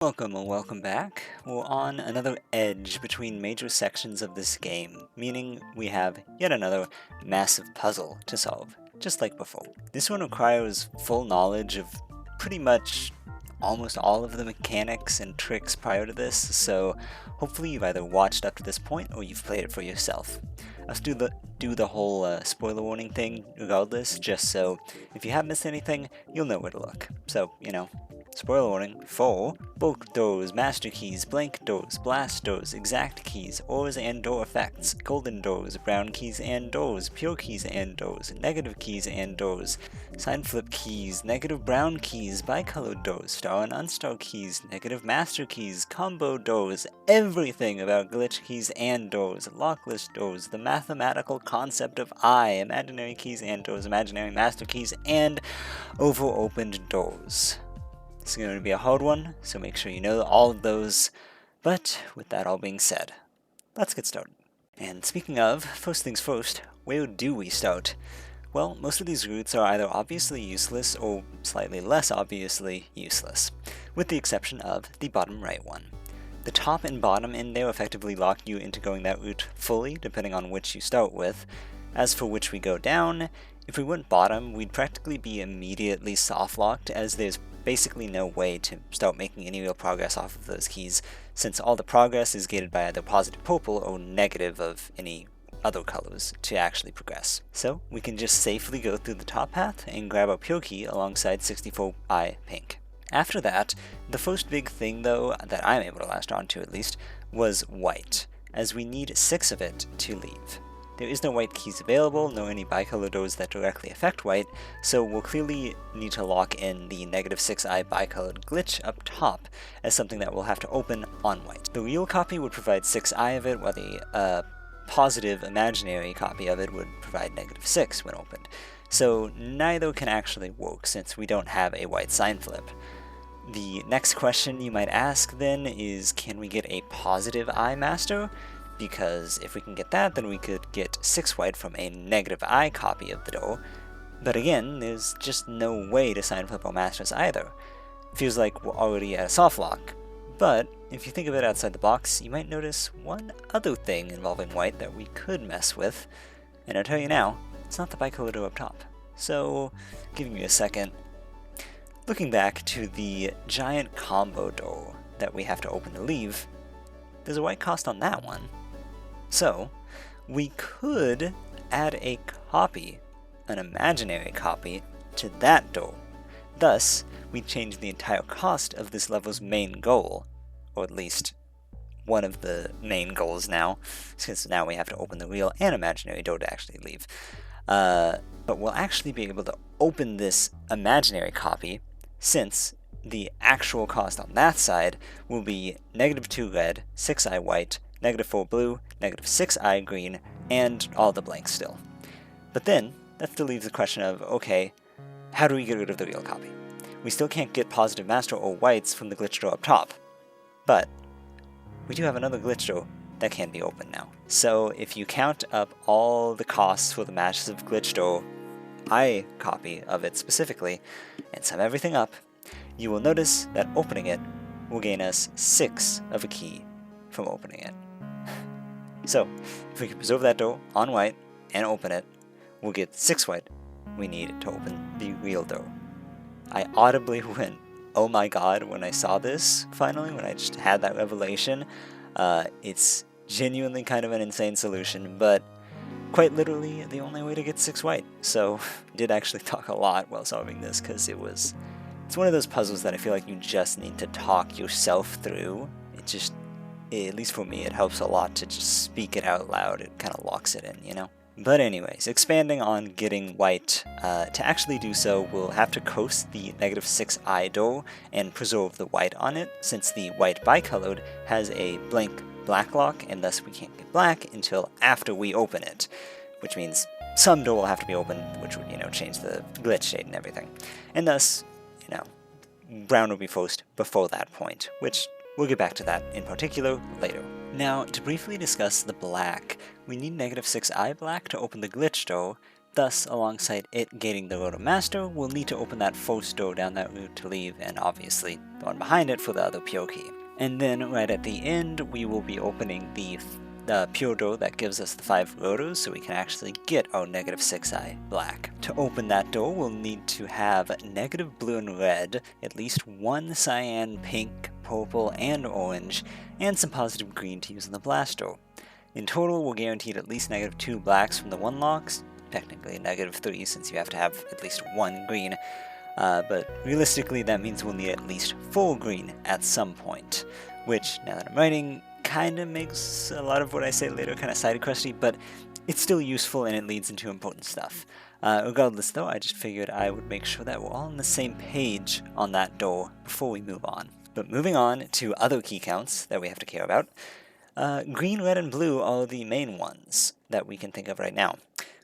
Welcome or welcome back. We're on another edge between major sections of this game, meaning we have yet another massive puzzle to solve, just like before. This one requires full knowledge of pretty much almost all of the mechanics and tricks prior to this, so hopefully you've either watched up to this point or you've played it for yourself. I'll do the whole spoiler warning thing regardless, just so if you have missed anything, you'll know where to look. So, spoiler warning for bulk doors, master keys, blank doors, blast doors, exact keys, ores and door effects, golden doors, brown keys and doors, pure keys and doors, negative keys and doors, sign flip keys, negative brown keys, bicolored doors, star and unstar keys, negative master keys, combo doors, everything about glitch keys and doors, lockless doors, the mathematical concept of imaginary keys and doors, imaginary master keys, and over-opened doors. It's going to be a hard one, so make sure you know all of those. But with that all being said, let's get started. And speaking of, first things first, where do we start? Well, most of these routes are either obviously useless or slightly less obviously useless, with the exception of the bottom right one. The top and bottom in there effectively lock you into going that route fully, depending on which you start with. As for which we go down, if we went bottom, we'd practically be immediately soft-locked, as there's basically no way to start making any real progress off of those keys, since all the progress is gated by either positive purple or negative of any other colors to actually progress. So we can just safely go through the top path and grab our pure key alongside 64i pink. After that, the first big thing though, that I'm able to latch on to at least, was white, as we need 6 of it to leave. There is no white keys available, nor any bicolor doors that directly affect white, so we'll clearly need to lock in the -6i bicolored glitch up top as something that we'll have to open on white. The real copy would provide 6i of it, while the positive imaginary copy of it would provide -6 when opened. So neither can actually work since we don't have a white sign flip. The next question you might ask then is, can we get a positive I master? Because if we can get that, then we could get 6 white from a -I copy of the door. But again, there's just no way to sign flip our masters either. Feels like we're already at a soft lock. But if you think of it outside the box, you might notice one other thing involving white that we could mess with. And I'll tell you now, it's not the bicolor door up top. So, giving you a second. Looking back to the giant combo door that we have to open to leave, there's a white cost on that one. So, we could add a copy, an imaginary copy, to that door. Thus, we change the entire cost of this level's main goal, or at least one of the main goals now, since now we have to open the real and imaginary door to actually leave. But we'll actually be able to open this imaginary copy, since the actual cost on that side will be -2 red, 6i white, -4 blue, -6i green, and all the blanks still. But then, that still leaves the question of, okay, how do we get rid of the real copy? We still can't get positive master or whites from the glitch door up top. But we do have another glitch door that can be opened now. So if you count up all the costs for the massive glitch door, I copy of it specifically, and sum everything up, you will notice that opening it will gain us 6 of a key from opening it. So, if we can preserve that door on white and open it, we'll get 6 white we need to open the real door. I audibly went, oh my god, when I saw this, finally, when I just had that revelation. It's genuinely kind of an insane solution, but quite literally the only way to get 6 white. So, did actually talk a lot while solving this, because it's one of those puzzles that I feel like you just need to talk yourself through. At least for me, it helps a lot to just speak it out loud. It kind of locks it in, you know? But anyways, expanding on getting white, to actually do so, we'll have to coast the -6i door and preserve the white on it, since the white bicolored has a blank black lock, and thus we can't get black until after we open it. Which means some door will have to be opened, which would, change the glitch state and everything. And thus, brown will be first before that point, which we'll get back to that in particular later. Now, to briefly discuss the black, we need -6i black to open the glitch door, Thus, alongside it gating the road of master, we'll need to open that first door down that route to leave, and obviously the one behind it for the other pure key. And then right at the end, we will be opening the pure door that gives us the 5 rotors, so we can actually get our -6i black. To open that door, we'll need to have negative blue and red, at least one cyan, pink, purple, and orange, and some positive green to use in the blast door. In total, we're guaranteed at least -2 blacks from the 1 locks, technically -3 since you have to have at least 1 green, but realistically that means we'll need at least 4 green at some point, which, now that I'm writing, kinda makes a lot of what I say later kinda side-questy, but it's still useful and it leads into important stuff. Regardless though, I just figured I would make sure that we're all on the same page on that door before we move on. But moving on to other key counts that we have to care about, green, red, and blue are the main ones that we can think of right now.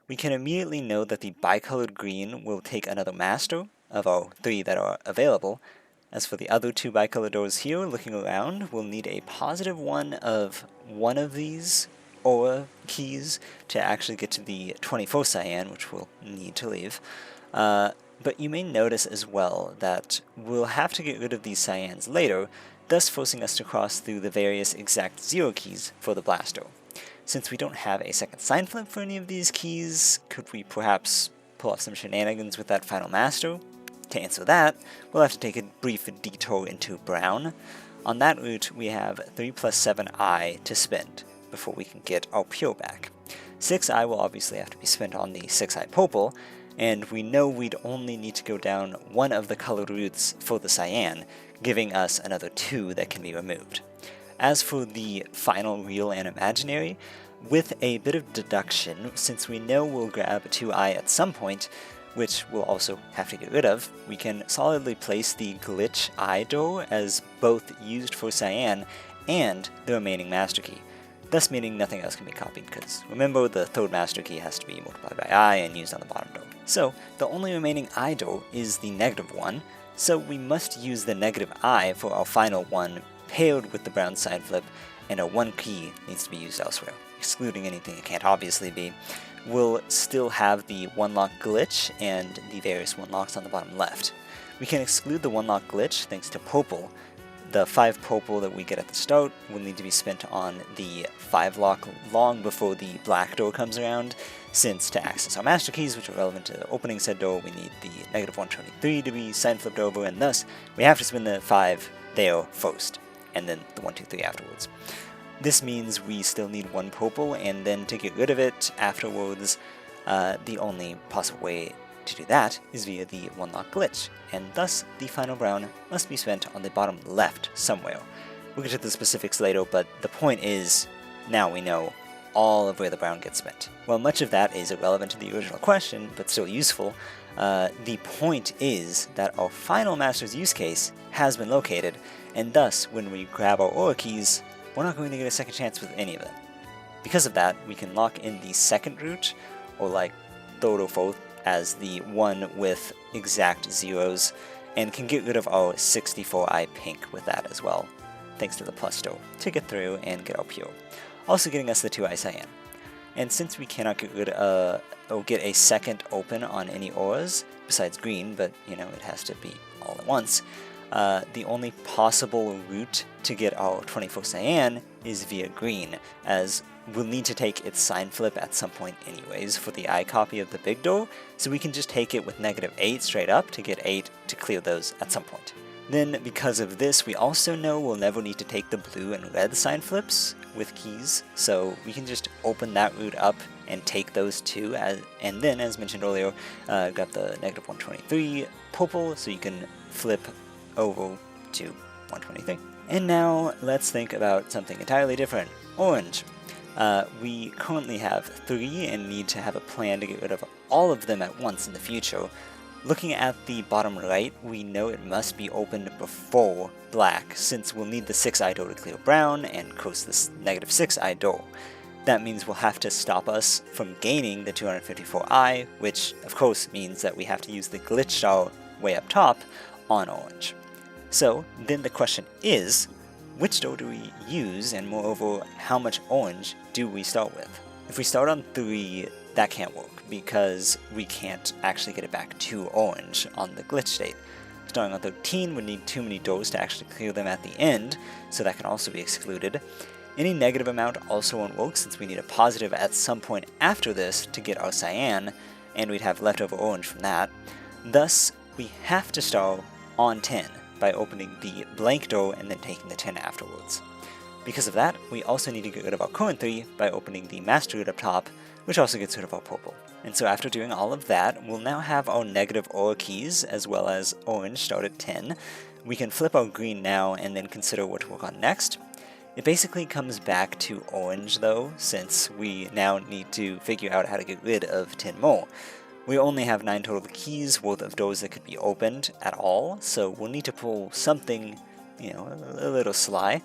We can immediately know that the bicolored green will take another master of our 3 that are available. As for the other 2 bicolored doors here, looking around, we'll need a positive one of one of these aura keys to actually get to the 24 cyan, which we'll need to leave. But you may notice as well that we'll have to get rid of these cyans later, thus forcing us to cross through the various exact 0 keys for the blaster. Since we don't have a second sign flip for any of these keys, could we perhaps pull off some shenanigans with that final master? To answer that, we'll have to take a brief detour into brown. On that route, we have 3 + 7i to spend before we can get our pure back. 6i will obviously have to be spent on the 6i purple, and we know we'd only need to go down one of the colored routes for the cyan, giving us another 2 that can be removed. As for the final real and imaginary, with a bit of deduction, since we know we'll grab 2i at some point, which we'll also have to get rid of, we can solidly place the glitch I door as both used for cyan and the remaining master key, thus meaning nothing else can be copied, because remember the 3rd master key has to be multiplied by I and used on the bottom door. So the only remaining I door is the -1, so we must use the -I for our final one paired with the brown side flip, and our 1 key needs to be used elsewhere, excluding anything it can't obviously be. We'll still have the 1-lock glitch and the various 1-locks on the bottom left. We can exclude the 1-lock glitch thanks to purple. The 5 purple that we get at the start will need to be spent on the 5-lock long before the black door comes around, since to access our master keys, which are relevant to opening said door, we need the -123 to be sign flipped over, and thus we have to spend the 5 there first, and then the 1, 2, 3 afterwards. This means we still need 1 purple, and then to get rid of it afterwards, the only possible way to do that is via the 1-lock glitch, and thus the final brown must be spent on the bottom left somewhere. We'll get to the specifics later, but the point is, now we know all of where the brown gets spent. While much of that is irrelevant to the original question, but still useful, the point is that our final master's use case has been located, and thus when we grab our aura keys, we're not going to get a second chance with any of them. Because of that, we can lock in the second route, or like 3rd or 4th, as the one with exact 0s, and can get rid of our 64i pink with that as well, thanks to the plus door, to get through and get our pure, also getting us the 2i cyan. And since we cannot get rid of, or get a second open on any auras, besides green, but you know, it has to be all at once, the only possible route to get our 24 cyan is via green, as we'll need to take its sign flip at some point anyways for the I copy of the big door, so we can just take it with -8 straight up to get 8 to clear those at some point. Then, because of this, we also know we'll never need to take the blue and red sign flips with keys, so we can just open that route up and take those 2, and then, as mentioned earlier, grab the -123 purple so you can flip over to 123. And now, let's think about something entirely different. Orange. We currently have 3 and need to have a plan to get rid of all of them at once in the future. Looking at the bottom right, we know it must be opened before black, since we'll need the 6i door to clear brown and cross this -6i door. That means will have to stop us from gaining the 254i, which of course means that we have to use the glitch star way up top on orange. So then the question is, which door do we use, and moreover, how much orange do we start with? If we start on 3, that can't work because we can't actually get it back to orange on the glitch state. Starting on 13 would need too many doors to actually clear them at the end, so that can also be excluded. Any negative amount also won't work since we need a positive at some point after this to get our cyan, and we'd have leftover orange from that. Thus, we have to start on 10 by opening the blank door and then taking the 10 afterwards. Because of that, we also need to get rid of our current 3 by opening the master root up top, which also gets rid of our purple. And so after doing all of that, we'll now have our negative OR keys as well as orange start at 10. We can flip our green now and then consider what to work on next. It basically comes back to orange though, since we now need to figure out how to get rid of 10 more. We only have 9 total keys worth of doors that could be opened at all, so we'll need to pull something, a little sly.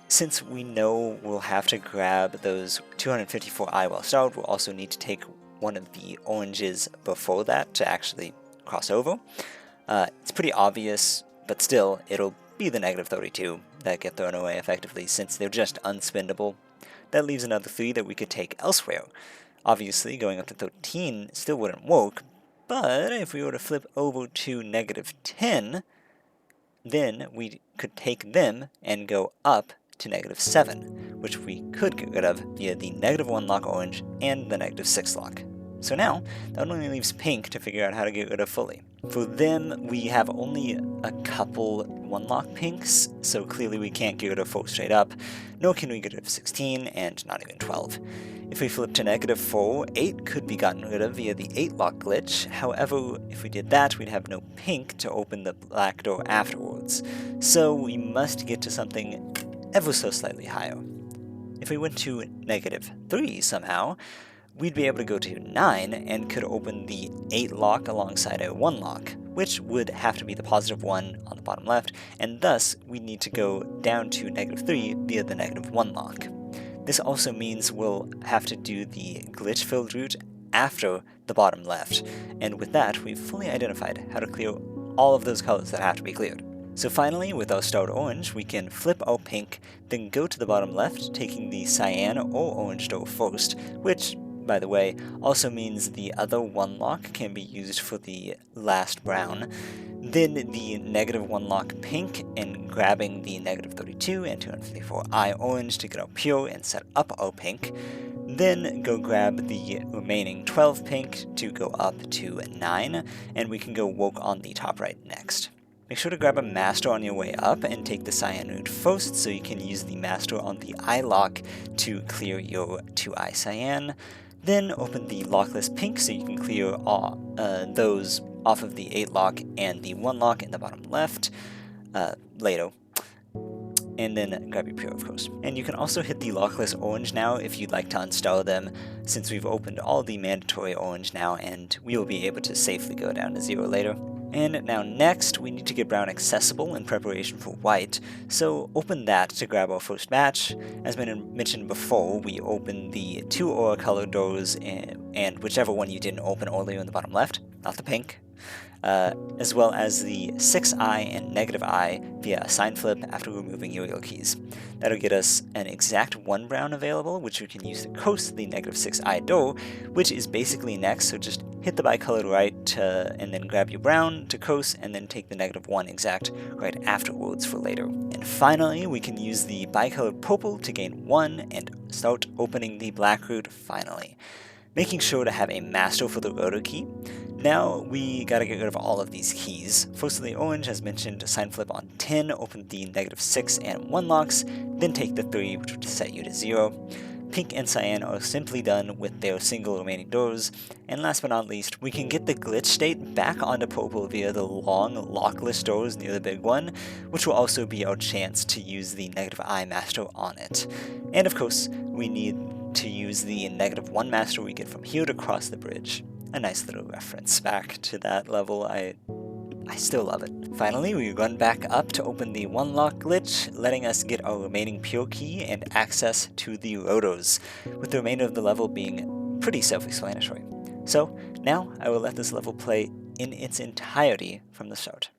Since we know we'll have to grab those 254i while started, we'll also need to take one of the oranges before that to actually cross over. It's pretty obvious, but still, it'll be the negative 32 that get thrown away effectively since they're just unspendable. That leaves another 3 that we could take elsewhere. Obviously, going up to 13 still wouldn't work, but if we were to flip over to negative 10, then we could take them and go up to negative 7, which we could get rid of via the negative 1 lock orange and the negative 6 lock. So now, that only leaves pink to figure out how to get rid of fully. For them, we have only a couple 1 lock pinks, so clearly we can't get rid of 4 straight up, nor can we get rid of 16, and not even 12. If we flip to negative 4, 8 could be gotten rid of via the 8 lock glitch. However, if we did that, we'd have no pink to open the black door afterwards. So we must get to something ever so slightly higher. If we went to negative 3 somehow, we'd be able to go to 9 and could open the 8 lock alongside a 1 lock, which would have to be the positive 1 on the bottom left, and thus we need to go down to negative 3 via the negative 1 lock. This also means we'll have to do the glitch-filled route after the bottom left, and with that, we've fully identified how to clear all of those colors that have to be cleared. So finally, with our starred orange, we can flip our pink, then go to the bottom left, taking the cyan or orange door first, which, by the way, also means the other 1 lock can be used for the last brown. Then the negative 1 lock pink, and grabbing the negative 32 and 254i orange to get our pure and set up our pink. Then go grab the remaining 12 pink to go up to 9, and we can go work on the top right next. Make sure to grab a master on your way up and take the cyan route first so you can use the master on the eye lock to clear your 2i cyan. Then open the lockless pink so you can clear those off of the 8 lock and the 1 lock in the bottom left later. And then grab your pure, of course. And you can also hit the lockless orange now if you'd like to uninstall them, since we've opened all the mandatory orange now and we will be able to safely go down to 0 later. And now next, we need to get brown accessible in preparation for white, so open that to grab our first match. As mentioned before, we open the 2 aura color doors and whichever one you didn't open earlier in the bottom left, not the pink, as well as the 6i and negative I via a sign flip after removing your yellow keys. That'll get us an exact 1 brown available, which we can use to coast the negative 6i door, which is basically next, so just hit the bicolored right and then grab your brown to coast, and then take the negative 1 exact right afterwards for later. And finally, we can use the bicolored purple to gain 1 and start opening the black route finally. Making sure to have a master for the rotor key. Now we gotta get rid of all of these keys. First, the orange, as mentioned, sign flip on 10, open the negative 6 and 1 locks, then take the 3, which would set you to 0. Pink and cyan are simply done with their single remaining doors, and last but not least, we can get the glitch state back onto purple via the long lockless doors near the big one, which will also be our chance to use the negative I master on it. And of course, we need to use the negative 1 master we get from here to cross the bridge. A nice little reference back to that level. I still love it. Finally, we run back up to open the 1 lock glitch, letting us get our remaining pure key and access to the rotors, with the remainder of the level being pretty self-explanatory. So, now I will let this level play in its entirety from the start.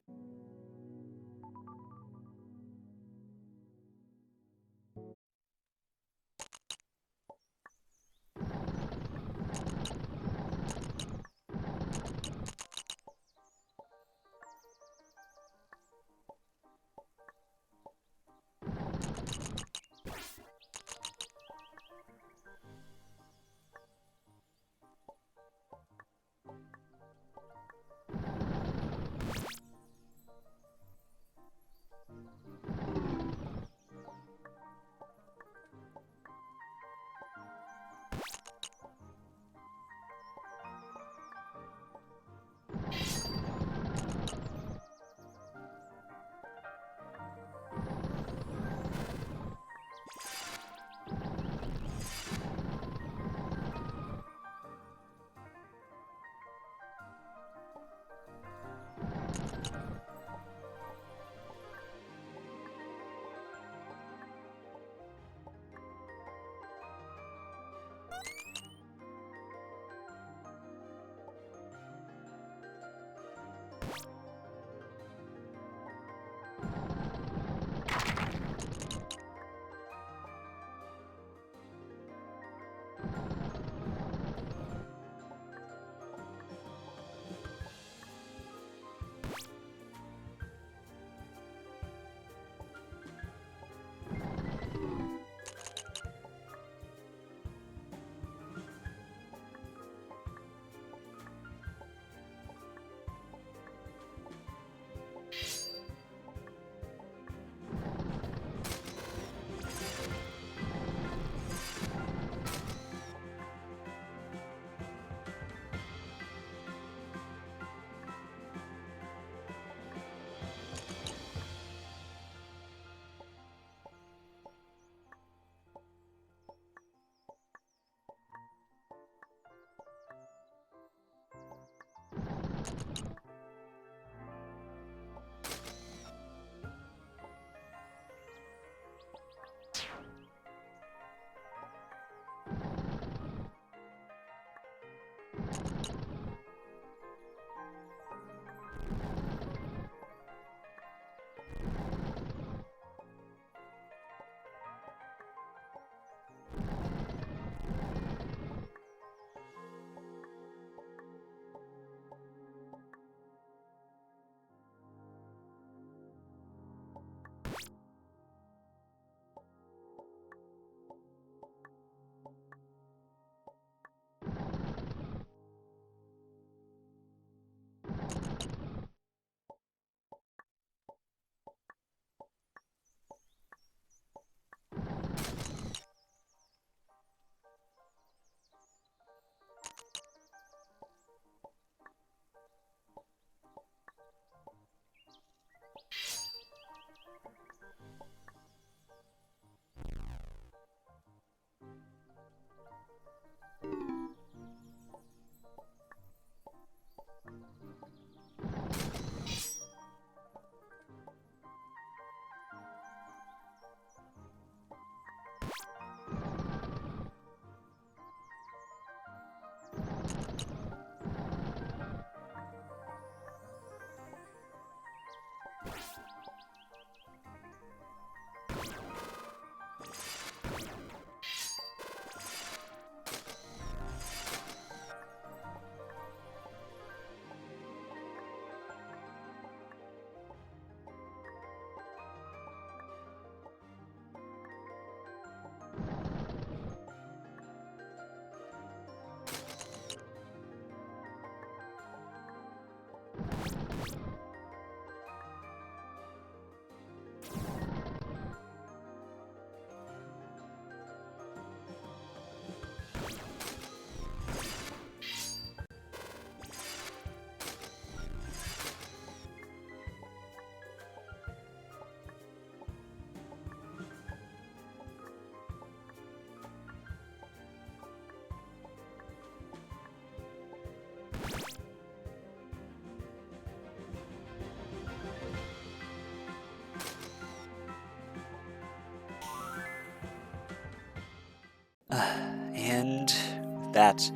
And with that,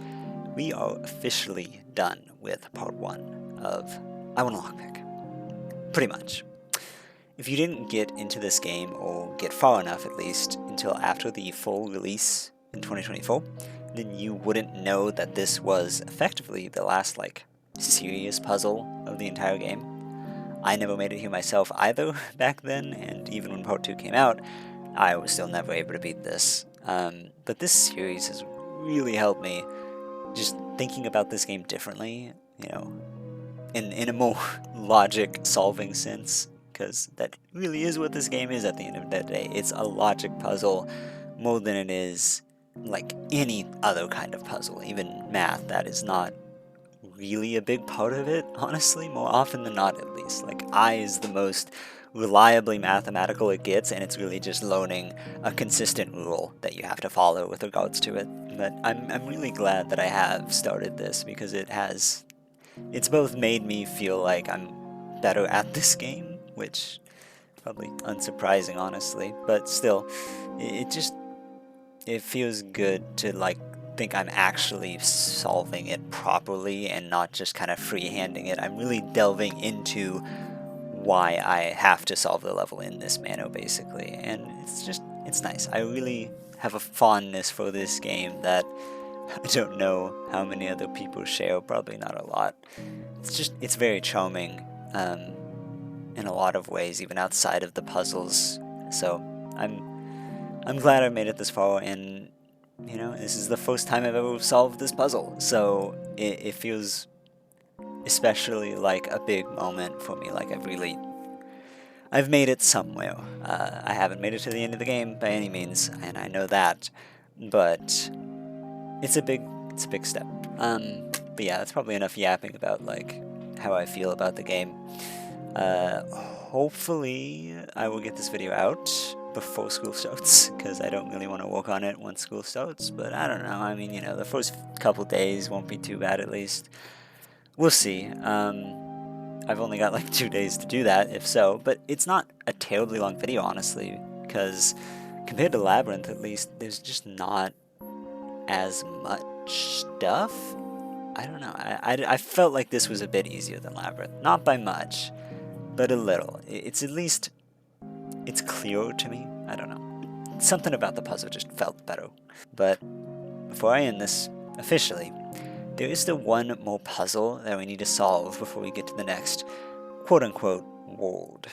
we are officially done with part 1 of I Want a Lockpick. Pretty much. If you didn't get into this game, or get far enough at least, until after the full release in 2024, then you wouldn't know that this was effectively the last, serious puzzle of the entire game. I never made it here myself either back then, and even when part 2 came out, I was still never able to beat this. But this series has really helped me just thinking about this game differently, in a more logic solving sense, because that really is what this game is at the end of the day. It's a logic puzzle more than it is like any other kind of puzzle, even math. That is not really a big part of it, honestly, more often than not at least. Like, I is the most reliably mathematical it gets, and it's really just learning a consistent rule that you have to follow with regards to it. But I'm really glad that I have started this, because it's both made me feel like I'm better at this game, which probably unsurprising honestly, but still, it feels good to think I'm actually solving it properly and not just kind of freehanding it. I'm really delving into why I have to solve the level in this manner, basically, and it's nice. I really have a fondness for this game that I don't know how many other people share, probably not a lot. It's very charming, in a lot of ways, even outside of the puzzles. So I'm glad I made it this far, and this is the first time I've ever solved this puzzle, so it feels especially like a big moment for me. Like, I've made it somewhere. I haven't made it to the end of the game by any means, and I know that, but it's a big step. But yeah, that's probably enough yapping about how I feel about the game. Hopefully I will get this video out before school starts, because I don't really want to work on it once school starts, but I don't know. I mean, the first couple days won't be too bad, at least. We'll see. I've only got 2 days to do that, if so, but it's not a terribly long video, honestly, because compared to Labyrinth, at least, there's just not as much stuff. I don't know. I felt like this was a bit easier than Labyrinth. Not by much, but a little. It's at least, it's clearer to me. I don't know. Something about the puzzle just felt better. But before I end this officially, there is still one more puzzle that we need to solve before we get to the next quote-unquote world.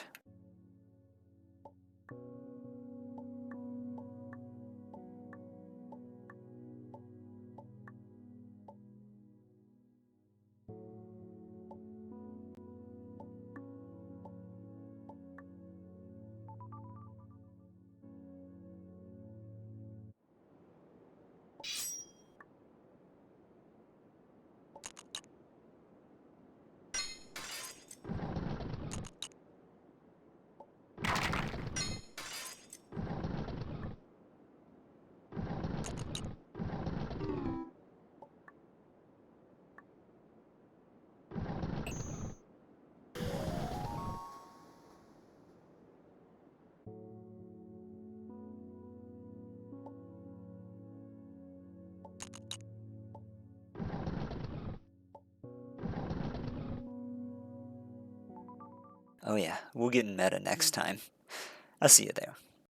Oh yeah, we'll get meta next time. I'll see you there.